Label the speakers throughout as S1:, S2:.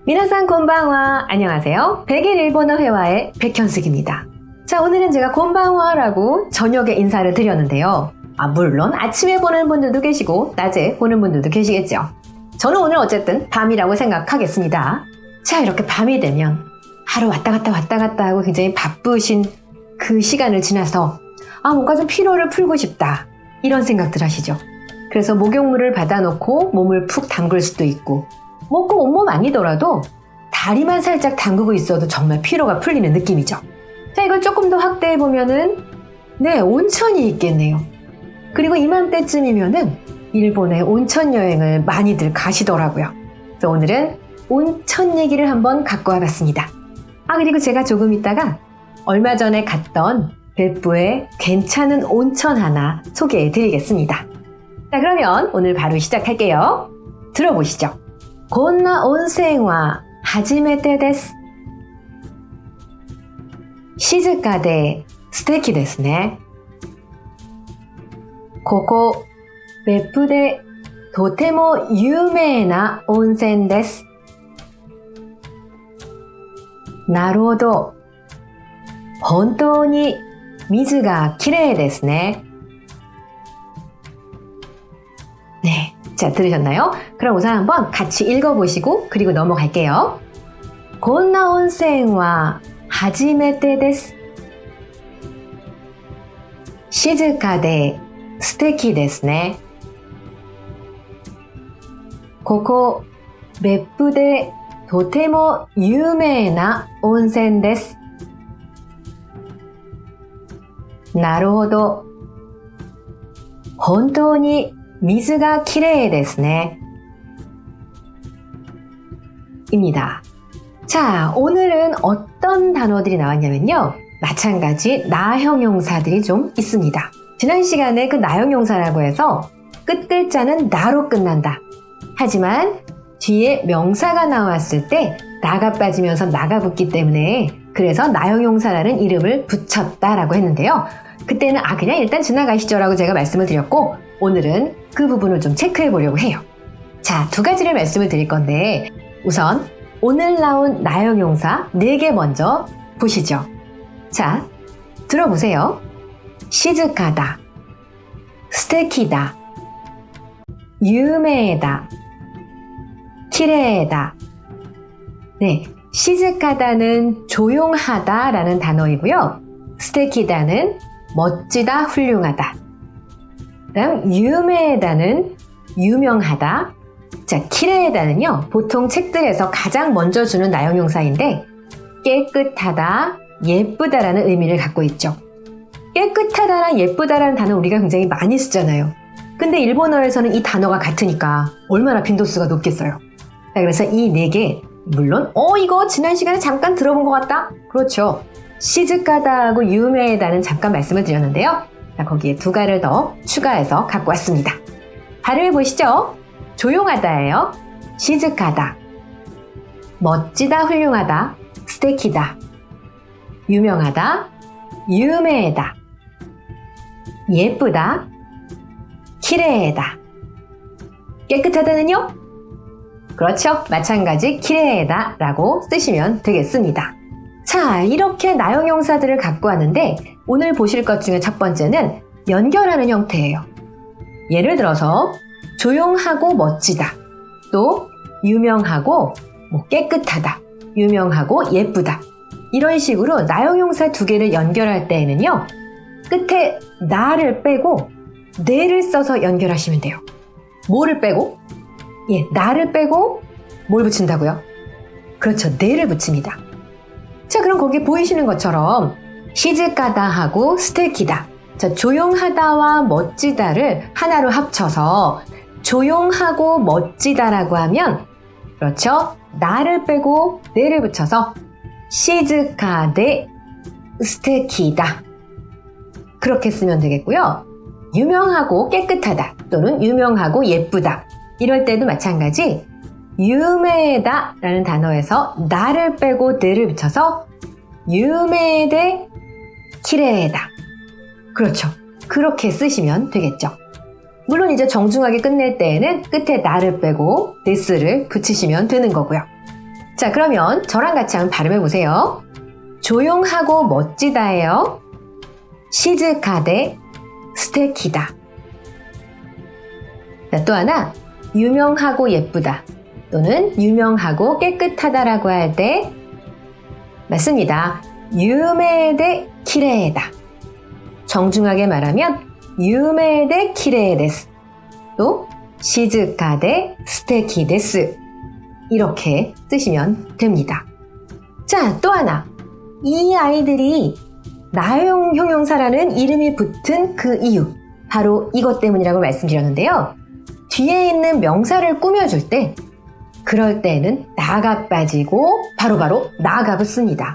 S1: 미나상 곤방와 안녕하세요. 백일 일본어 회화의 백현숙입니다. 자, 오늘은 제가 곤방와라고 저녁에 인사를 드렸는데요. 물론 아침에 보는 분들도 계시고 낮에 보는 분들도 계시겠죠. 저는 오늘 어쨌든 밤이라고 생각하겠습니다. 자, 이렇게 밤이 되면 하루 왔다 갔다 하고 굉장히 바쁘신 그 시간을 지나서 뭔가 좀 피로를 풀고 싶다 이런 생각들 하시죠. 그래서 목욕물을 받아놓고 몸을 푹 담글 수도 있고 꼭 온몸 아니더라도 다리만 살짝 담그고 있어도 정말 피로가 풀리는 느낌이죠. 자, 이걸 조금 더 확대해보면은 온천이 있겠네요. 그리고 이맘때쯤이면은 일본에 온천 여행을 많이들 가시더라고요. 그래서 오늘은 온천 얘기를 한번 갖고 와봤습니다. 그리고 제가 조금 있다가 얼마 전에 갔던別府의 괜찮은 온천 하나 소개해드리겠습니다. 자, 그러면 오늘 바로 시작할게요. 들어보시죠. こんな温泉は初めてです。静かで素敵ですね。ここ、別府でとても有名な温泉です。なるほど。本当に水がきれいですね。네. 자, 들으셨나요? 그럼 우선 한번 같이 읽어보시고 그리고 넘어갈게요. こんな温泉は初めてです。静かで素敵ですね。ここ、別府でとても有名な温泉です。なるほど。本当に水がきれいですね。입니다. 자, 오늘은 어떤 단어들이 나왔냐면요. 마찬가지 나형용사들이 좀 있습니다. 지난 시간에 그 나형용사라고 해서 끝 글자는 나로 끝난다. 하지만 뒤에 명사가 나왔을 때 나가 빠지면서 나가 붙기 때문에 그래서 나형용사라는 이름을 붙였다라고 했는데요. 그때는 그냥 일단 지나가시죠 라고 제가 말씀을 드렸고 오늘은 그 부분을 좀 체크해 보려고 해요. 자, 두 가지를 말씀을 드릴 건데 우선 오늘 나온 나형용사 4개 먼저 보시죠. 자, 들어보세요. 시즈카다, 스테키다, 유메다, 키레다. 네, 시즈카다는 조용하다 라는 단어이고요. 스테키다는 멋지다, 훌륭하다. 그다음 유메다는 유명하다. 자, 키레다는요. 보통 책들에서 가장 먼저 주는 나형용사인데 깨끗하다, 예쁘다라는 의미를 갖고 있죠. 깨끗하다랑 예쁘다라는 단어 우리가 굉장히 많이 쓰잖아요. 근데 일본어에서는 이 단어가 같으니까 얼마나 빈도수가 높겠어요. 자, 그래서 이 4개 물론 이거 지난 시간에 잠깐 들어본 것 같다? 그렇죠. 시즈카다하고 유메다는 잠깐 말씀을 드렸는데요. 자, 거기에 2가를 더 추가해서 갖고 왔습니다. 발음해 보시죠. 조용하다예요. 시즈카다. 멋지다, 훌륭하다. 스테키다. 유명하다. 유메다. 예쁘다. 키레다. 깨끗하다는요? 그렇죠. 마찬가지 키레다 라고 쓰시면 되겠습니다. 자, 이렇게 나형용사들을 갖고 왔는데 오늘 보실 것 중에 첫 번째는 연결하는 형태예요. 예를 들어서 조용하고 멋지다, 또 유명하고 깨끗하다, 유명하고 예쁘다 이런 식으로 나형용사 2개를 연결할 때에는요. 끝에 나를 빼고 네를 써서 연결하시면 돼요. 뭐를 빼고? 나를 빼고 뭘 붙인다고요? 그렇죠. 네를 붙입니다. 자, 그럼 거기 보이시는 것처럼 시즈카다하고 스테키다. 자, 조용하다와 멋지다를 하나로 합쳐서 조용하고 멋지다라고 하면 그렇죠. 나를 빼고 네를 붙여서 시즈카데 스테키다. 그렇게 쓰면 되겠고요. 유명하고 깨끗하다 또는 유명하고 예쁘다. 이럴 때도 마찬가지 유메다 라는 단어에서 나를 빼고 네를 붙여서 유메데 키레다. 그렇죠. 그렇게 쓰시면 되겠죠. 물론 이제 정중하게 끝낼 때에는 끝에 나를 빼고 데스를 붙이시면 되는 거고요. 자, 그러면 저랑 같이 한번 발음해 보세요. 조용하고 멋지다예요. 시즈카데 스테키다. 자, 또 하나, 유명하고 예쁘다 또는 유명하고 깨끗하다라고 할 때 맞습니다. 유메데 키레이다. 정중하게 말하면 유메데 키레이 데스. 또 시즈카데 스테키 데스. 이렇게 쓰시면 됩니다. 자, 또 하나. 이 아이들이 나용 형용사라는 이름이 붙은 그 이유, 바로 이것 때문이라고 말씀드렸는데요. 뒤에 있는 명사를 꾸며줄 때, 그럴 때는 나가 빠지고 바로바로 나가 붙습니다.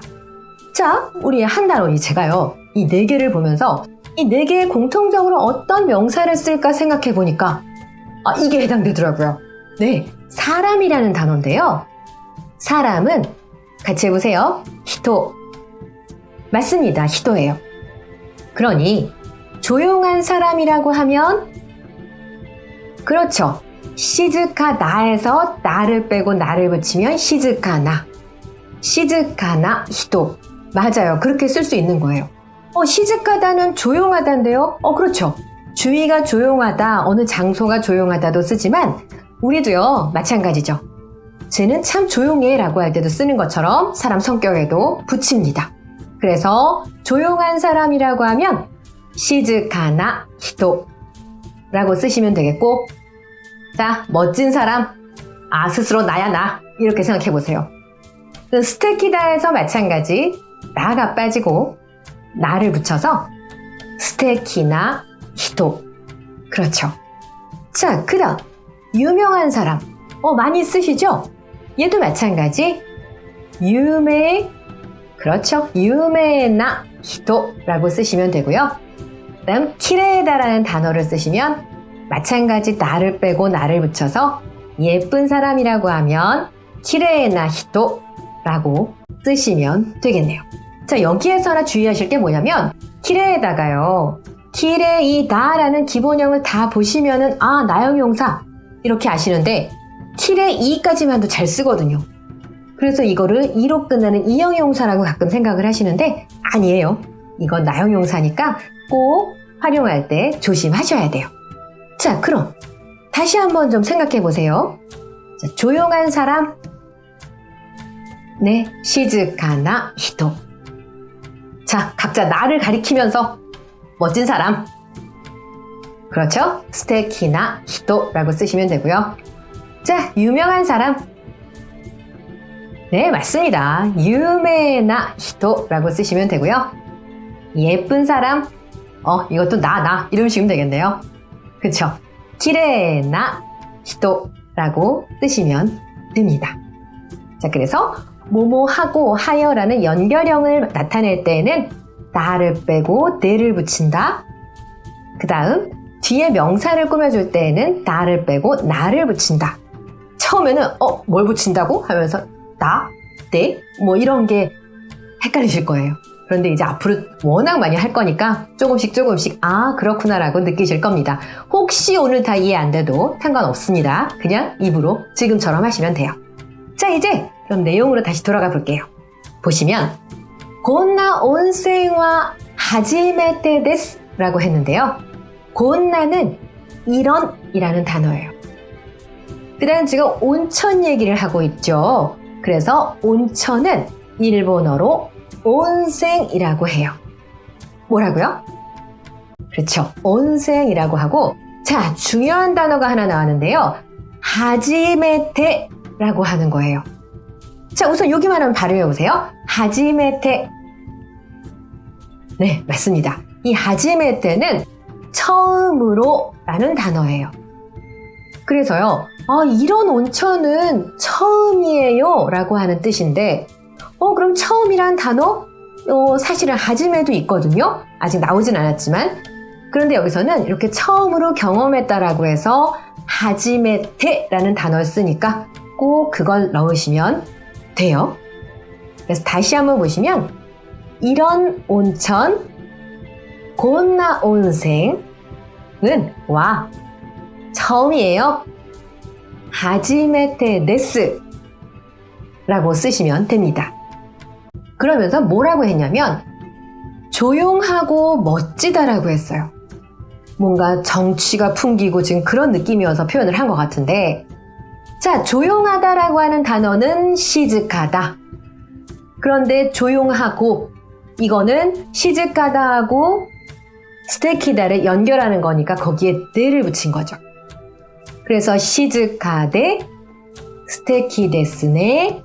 S1: 자, 우리 한 단원이 제가요, 이 네 개를 보면서 이 네 개에 공통적으로 어떤 명사를 쓸까 생각해 보니까 이게 해당되더라고요. 네, 사람이라는 단어인데요. 사람은 같이 해보세요. 히토. 맞습니다. 히토예요. 그러니 조용한 사람이라고 하면 그렇죠. 시즈카나에서 나를 빼고 나를 붙이면 시즈카나. 시즈카나 히토. 맞아요. 그렇게 쓸 수 있는 거예요. 시즈카다는 조용하다인데요. 그렇죠. 주위가 조용하다, 어느 장소가 조용하다도 쓰지만 우리도요, 마찬가지죠. 쟤는 참 조용해 라고 할 때도 쓰는 것처럼 사람 성격에도 붙입니다. 그래서 조용한 사람이라고 하면 시즈카나 히토 라고 쓰시면 되겠고, 자, 멋진 사람, 스스로 나야 나, 이렇게 생각해 보세요. 스테키다에서 마찬가지, 나가 빠지고 나를 붙여서 스테키나 히토. 그렇죠. 자, 그다음 유명한 사람, 많이 쓰시죠? 얘도 마찬가지, 유메. 그렇죠. 유메나 히토라고 쓰시면 되고요. 그다음 키레다라는 단어를 쓰시면 마찬가지 나를 빼고 나를 붙여서 예쁜 사람이라고 하면 키레나 히토라고 쓰시면 되겠네요. 자, 여기에서 하나 주의하실 게 뭐냐면 키레에다가요, 키레이다라는 기본형을 다 보시면은 나형용사 이렇게 아시는데 키레이까지만도 잘 쓰거든요. 그래서 이거를 이로 끝나는 이형용사라고 가끔 생각을 하시는데 아니에요. 이건 나형용사니까 꼭 활용할 때 조심하셔야 돼요. 자, 그럼 다시 한번 좀 생각해 보세요. 자, 조용한 사람, 네, 시즈카나 히토. 자, 각자 나를 가리키면서 멋진 사람, 그렇죠? 스테키나 히토라고 쓰시면 되고요. 자, 유명한 사람, 네, 맞습니다. 유메나 히토라고 쓰시면 되고요. 예쁜 사람, 이것도 나 이러면 시면 되겠네요. 그쵸? 키레나 히토라고 쓰시면 됩니다. 자, 그래서 뭐뭐하고 하여라는 연결형을 나타낼 때에는 나를 빼고 내를 붙인다. 그 다음 뒤에 명사를 꾸며줄 때에는 나를 빼고 나를 붙인다. 처음에는 뭘 붙인다고? 하면서 나, 내, 뭐 이런 게 헷갈리실 거예요. 그런데 이제 앞으로 워낙 많이 할 거니까 조금씩 그렇구나 라고 느끼실 겁니다. 혹시 오늘 다 이해 안 돼도 상관없습니다. 그냥 입으로 지금처럼 하시면 돼요. 자, 이제 그럼 내용으로 다시 돌아가 볼게요. 보시면 곤나 온센와 하지메테 데스 라고 했는데요. 곤나는 이런 이라는 단어예요. 그 다음 지금 온천 얘기를 하고 있죠. 그래서 온천은 일본어로 온센이라고 해요. 뭐라고요? 그렇죠. 온센이라고 하고, 자, 중요한 단어가 하나 나왔는데요. 하지메테라고 하는 거예요. 자, 우선 여기만 한번 발음해 보세요. 하지메테. 네, 맞습니다. 이 하지메테는 처음으로 라는 단어예요. 그래서요, 이런 온천은 처음이에요 라고 하는 뜻인데, 그럼 처음이란 단어? 사실은 하지메도 있거든요. 아직 나오진 않았지만. 그런데 여기서는 이렇게 처음으로 경험했다라고 해서 하지메테라는 단어를 쓰니까 꼭 그걸 넣으시면 돼요. 그래서 다시 한번 보시면 이런 온천, 곤나 온생은 와, 처음이에요. 하지메테 데스. 라고 쓰시면 됩니다. 그러면서 뭐라고 했냐면 조용하고 멋지다라고 했어요. 뭔가 정취가 풍기고 지금 그런 느낌이어서 표현을 한 것 같은데, 자, 조용하다라고 하는 단어는 시즈카다. 그런데 조용하고 이거는 시즈카다하고 스테키다를 연결하는 거니까 거기에 네를 붙인 거죠. 그래서 시즈카데 스테키데스네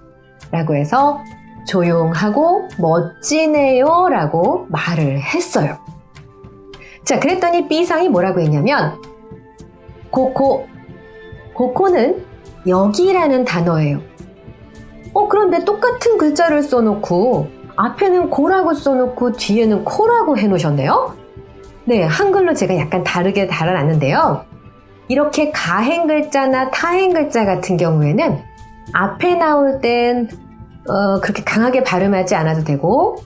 S1: 라고 해서 조용하고 멋지네요 라고 말을 했어요. 자, 그랬더니 B상이 뭐라고 했냐면 고코는 여기라는 단어예요. 그런데 똑같은 글자를 써놓고 앞에는 고라고 써놓고 뒤에는 코라고 해놓으셨네요. 네, 한글로 제가 약간 다르게 달아놨는데요. 이렇게 가행 글자나 타행 글자 같은 경우에는 앞에 나올 땐 그렇게 강하게 발음하지 않아도 되고,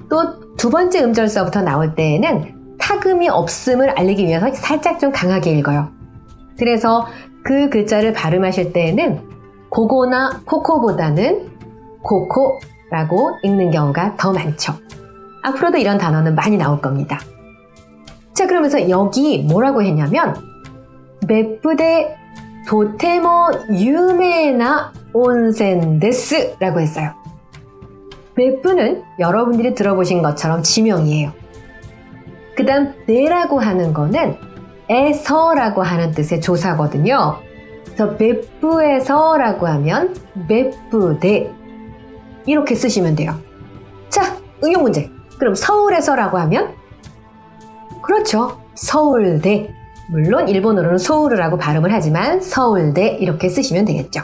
S1: 또 두 번째 음절서부터 나올 때에는 타금이 없음을 알리기 위해서 살짝 좀 강하게 읽어요. 그래서 그 글자를 발음하실 때에는 고고나 코코보다는 고코라고 읽는 경우가 더 많죠. 앞으로도 이런 단어는 많이 나올 겁니다. 자, 그러면서 여기 뭐라고 했냐면 맵부대 도테모 유메나 온센 데스 라고 했어요. 맵부는 여러분들이 들어보신 것처럼 지명이에요. 그 다음 네라고 하는 거는 에서라고 하는 뜻의 조사거든요. 그래서 맵부에서라고 하면 맵부대 이렇게 쓰시면 돼요. 자, 응용 문제. 그럼 서울에서라고 하면 그렇죠. 서울대. 물론 일본어로는 소우르라고 발음을 하지만 서울대 이렇게 쓰시면 되겠죠.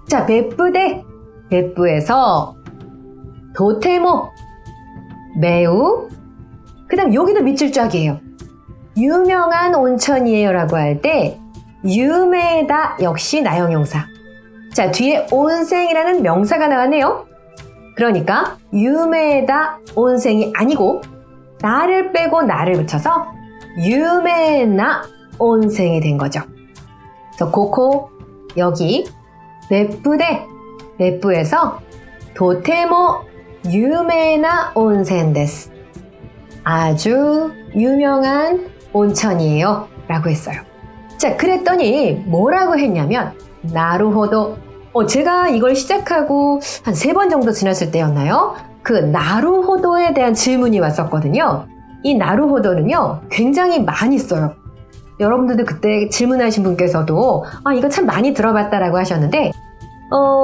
S1: 자, 맵부대. 맵부에서 도테모 매우, 그 다음 여기도 밑줄 짝이에요. 유명한 온천이에요 라고 할 때 유메다 역시 나형용사. 자, 뒤에 온생이라는 명사가 나왔네요. 그러니까 유메다 온생이 아니고 나를 빼고 나를 붙여서 유메나 온생이 된 거죠. 그래서 고코 여기 맵부대 맵부에서 도테모 유메나 온센 데스. 아주 유명한 온천이에요 라고 했어요. 자, 그랬더니 뭐라고 했냐면 나루호도. 제가 이걸 시작하고 한 3번 정도 지났을 때였나요? 그 나루호도에 대한 질문이 왔었거든요. 이 나루호도는요 굉장히 많이 써요. 여러분들도 그때 질문하신 분께서도 이거 참 많이 들어봤다라고 하셨는데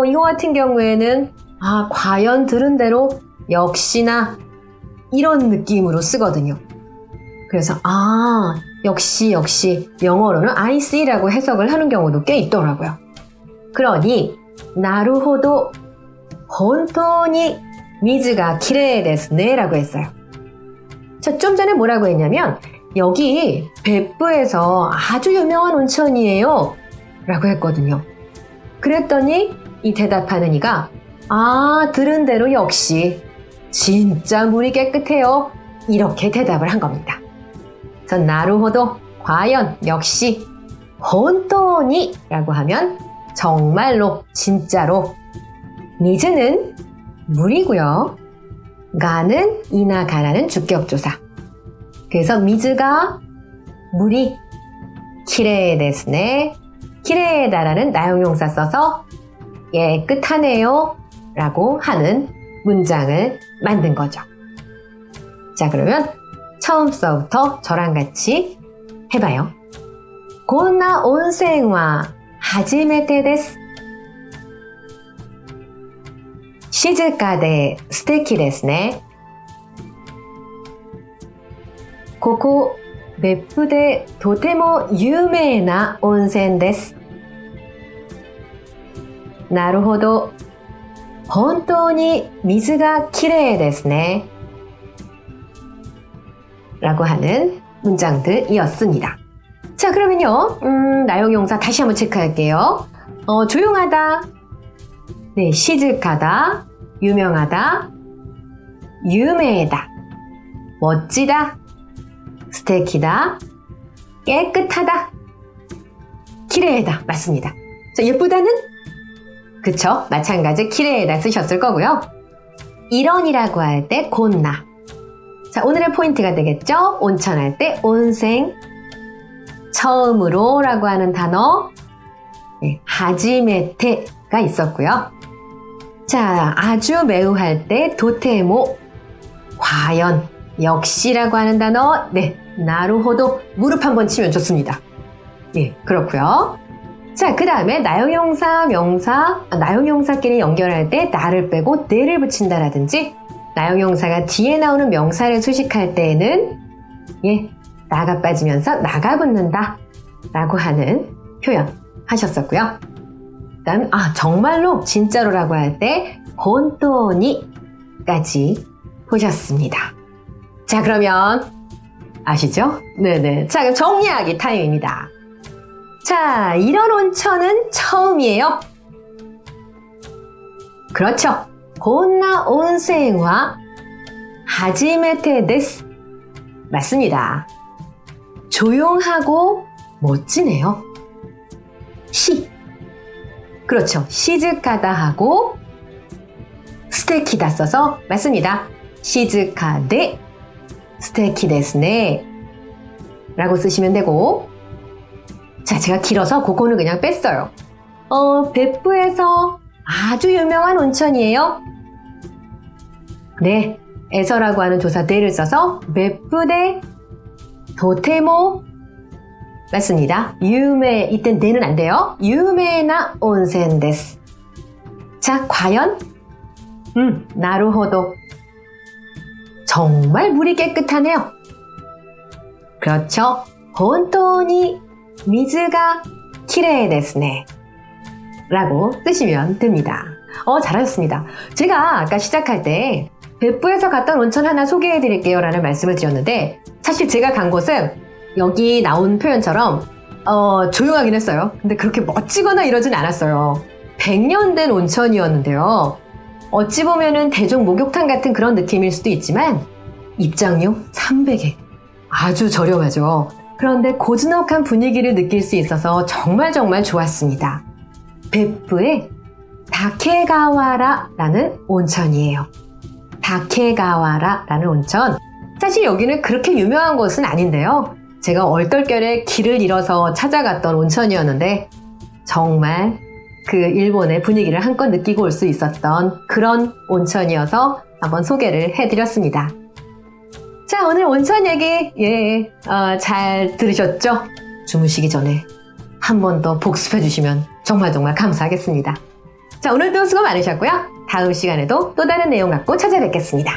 S1: 이거 같은 경우에는 과연 들은 대로 역시나 이런 느낌으로 쓰거든요. 그래서 역시 영어로는 I see라고 해석을 하는 경우도 꽤 있더라고요. 그러니 나루호도 혼토니 미즈가 키레이 데스네 라고 했어요. 자, 좀 전에 뭐라고 했냐면 여기 벳부에서 아주 유명한 온천이에요 라고 했거든요. 그랬더니 이 대답하는 이가 들은 대로 역시 진짜 물이 깨끗해요 이렇게 대답을 한 겁니다. 그래서 나루호도 과연 역시 혼토니 라고 하면 정말로 진짜로, 미즈는 물이고요, 가는 이나 가라는 주격조사. 그래서 미즈가 물이 키레이 데스네, 키레이다라는 나용용사 써서 깨끗하네요 라고 하는 문장을 만든 거죠. 자, 그러면 처음서부터 저랑 같이 해봐요. 고나 온센와 하지메테 데스. 시즈카で素敵ですね。ここ別府でとても有名な温泉です。なるほど。本当に水がきれいですね。라고 하는 문장들이었습니다. 자, 그러면요. 나용용사 다시 한번 체크할게요. 조용하다. 네, 시즈카다. 유명하다. 유메다. 멋지다. 스테키다. 깨끗하다. 키레이다. 맞습니다. 자, 예쁘다는 그쵸? 마찬가지 키레에다 쓰셨을 거고요. 이런이라고 할 때 곤나. 자, 오늘의 포인트가 되겠죠? 온천할 때 온생. 처음으로 라고 하는 단어 하지메테가 있었고요. 자, 아주 매우 할 때 도테모. 과연, 역시라고 하는 단어 나루호도 무릎 한번 치면 좋습니다. 그렇고요. 자, 그 다음에 나용용사, 명사, 나용용사끼리 연결할 때 나를 빼고 네를 붙인다라든지 나용용사가 뒤에 나오는 명사를 수식할 때에는 나가 빠지면서 나가 붙는다 라고 하는 표현 하셨었고요. 그 다음 정말로 진짜로라고 할 때 혼또니까지 보셨습니다. 자, 그러면 아시죠? 네네. 자, 그럼 정리하기 타임입니다. 자, 이런 온천은 처음이에요. 그렇죠. 곤나 온센와 하지메테 데스. 맞습니다. 조용하고 멋지네요. 그렇죠. 시즈카다 하고 스테키다 써서 맞습니다. 시즈카데 스테키 데스네 라고 쓰시면 되고, 자, 제가 길어서 그거는 그냥 뺐어요. 베프에서 아주 유명한 온천이에요. 네, 에서라고 하는 조사 데를 써서 베프데 도테모. 맞습니다. 유메, 이땐 데는 안 돼요. 유메나 온센 데스. 자, 과연? 나루호도. 정말 물이 깨끗하네요. 그렇죠. 혼토니 미즈가 키레이 데스네 라고 쓰시면 됩니다. 잘하셨습니다. 제가 아까 시작할 때 베프에서 갔던 온천 하나 소개해 드릴게요 라는 말씀을 드렸는데, 사실 제가 간 곳은 여기 나온 표현처럼 조용하긴 했어요. 근데 그렇게 멋지거나 이러진 않았어요. 100년 된 온천이었는데요. 어찌 보면은 대중 목욕탕 같은 그런 느낌일 수도 있지만 입장료 300엔. 아주 저렴하죠. 그런데 고즈넉한 분위기를 느낄 수 있어서 정말 좋았습니다. 베프의 다케가와라라는 온천이에요. 다케가와라라는 온천. 사실 여기는 그렇게 유명한 곳은 아닌데요. 제가 얼떨결에 길을 잃어서 찾아갔던 온천이었는데 정말 그 일본의 분위기를 한껏 느끼고 올 수 있었던 그런 온천이어서 한번 소개를 해드렸습니다. 자, 오늘 온천 얘기 잘 들으셨죠? 주무시기 전에 한 번 더 복습해 주시면 정말 감사하겠습니다. 자, 오늘도 수고 많으셨고요. 다음 시간에도 또 다른 내용 갖고 찾아뵙겠습니다.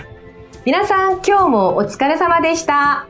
S1: 皆さん、今日もお疲れ様でした。